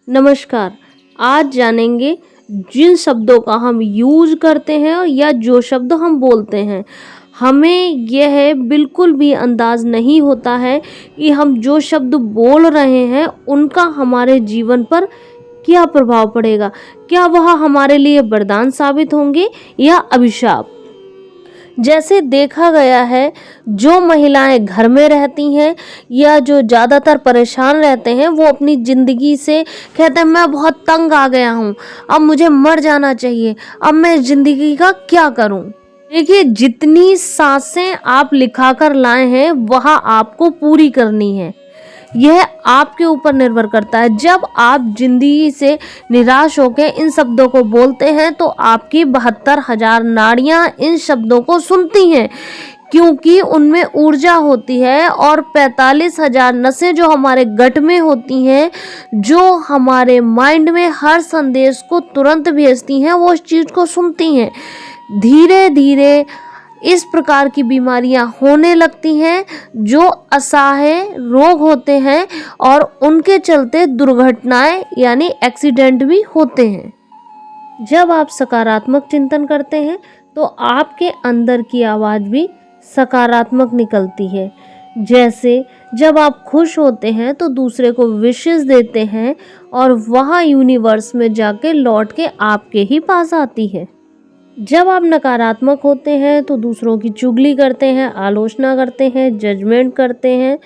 नमस्कार। आज जानेंगे जिन शब्दों का हम यूज़ करते हैं या जो शब्द हम बोलते हैं, हमें यह बिल्कुल भी अंदाज़ नहीं होता है कि हम जो शब्द बोल रहे हैं उनका हमारे जीवन पर क्या प्रभाव पड़ेगा। क्या वह हमारे लिए वरदान साबित होंगे या अभिशाप। जैसे देखा गया है, जो महिलाएं घर में रहती हैं या जो ज़्यादातर परेशान रहते हैं, वो अपनी ज़िंदगी से कहते हैं मैं बहुत तंग आ गया हूँ, अब मुझे मर जाना चाहिए, अब मैं ज़िंदगी का क्या करूँ। देखिए, जितनी सांसें आप लिखा कर लाए हैं वह आपको पूरी करनी है। यह आपके ऊपर निर्भर करता है। जब आप जिंदगी से निराश होकर इन शब्दों को बोलते हैं तो आपकी 72,000 नाड़ियां इन शब्दों को सुनती हैं, क्योंकि उनमें ऊर्जा होती है और 45,000 नसें जो हमारे गट में होती हैं, जो हमारे माइंड में हर संदेश को तुरंत भेजती हैं, वो उस चीज़ को सुनती हैं। धीरे धीरे इस प्रकार की बीमारियां होने लगती हैं, जो असह्य रोग होते हैं और उनके चलते दुर्घटनाएं यानी एक्सीडेंट भी होते हैं। जब आप सकारात्मक चिंतन करते हैं तो आपके अंदर की आवाज़ भी सकारात्मक निकलती है। जैसे जब आप खुश होते हैं तो दूसरे को विशेष देते हैं और वह यूनिवर्स में जाके लौट के आपके ही पास आती है। जब आप नकारात्मक होते हैं तो दूसरों की चुगली करते हैं, आलोचना करते हैं, जजमेंट करते हैं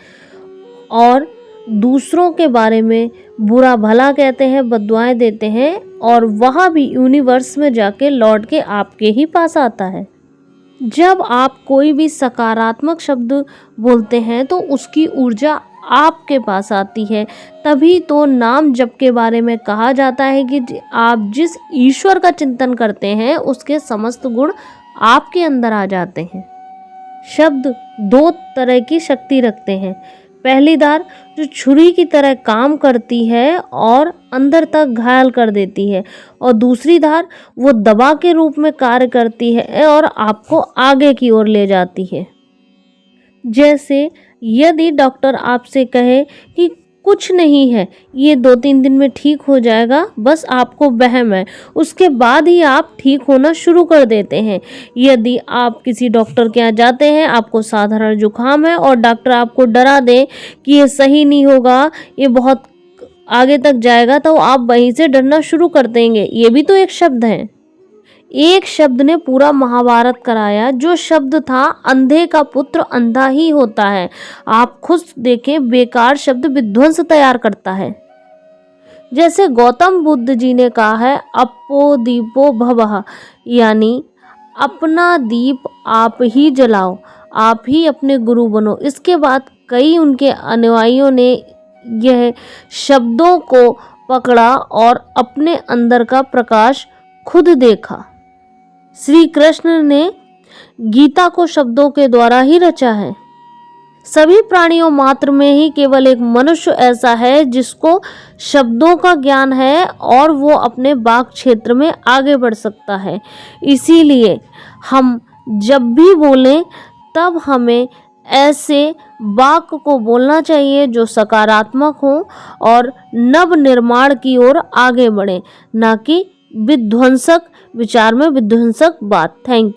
और दूसरों के बारे में बुरा भला कहते हैं, बददुआएं देते हैं और वह भी यूनिवर्स में जाके लौट के आपके ही पास आता है। जब आप कोई भी सकारात्मक शब्द बोलते हैं तो उसकी ऊर्जा आपके पास आती है। तभी तो नाम जप के बारे में कहा जाता है कि आप जिस ईश्वर का चिंतन करते हैं उसके समस्त गुण आपके अंदर आ जाते हैं। शब्द दो तरह की शक्ति रखते हैं। पहली धार जो छुरी की तरह काम करती है और अंदर तक घायल कर देती है, और दूसरी धार वो दवा के रूप में कार्य करती है और आपको आगे की ओर ले जाती है। जैसे यदि डॉक्टर आपसे कहे कि कुछ नहीं है, ये 2-3 दिन में ठीक हो जाएगा, बस आपको वहम है, उसके बाद ही आप ठीक होना शुरू कर देते हैं। यदि आप किसी डॉक्टर के यहाँ जाते हैं, आपको साधारण जुकाम है और डॉक्टर आपको डरा दे कि ये सही नहीं होगा, ये बहुत आगे तक जाएगा, तो आप वहीं से डरना शुरू कर देंगे। ये भी तो एक शब्द है। एक शब्द ने पूरा महाभारत कराया। जो शब्द था, अंधे का पुत्र अंधा ही होता है। आप खुद देखें, बेकार शब्द विध्वंस तैयार करता है। जैसे गौतम बुद्ध जी ने कहा है, अपो दीपो भवः, यानी अपना दीप आप ही जलाओ, आप ही अपने गुरु बनो। इसके बाद कई उनके अनुयायियों ने यह शब्दों को पकड़ा और अपने अंदर का प्रकाश खुद देखा। श्री कृष्ण ने गीता को शब्दों के द्वारा ही रचा है। सभी प्राणियों मात्र में ही केवल एक मनुष्य ऐसा है जिसको शब्दों का ज्ञान है और वो अपने वाक क्षेत्र में आगे बढ़ सकता है। इसीलिए हम जब भी बोलें तब हमें ऐसे वाक को बोलना चाहिए जो सकारात्मक हो और नव निर्माण की ओर आगे बढ़े, ना कि विध्वंसक विचार में विध्वंसक बात। Thank you.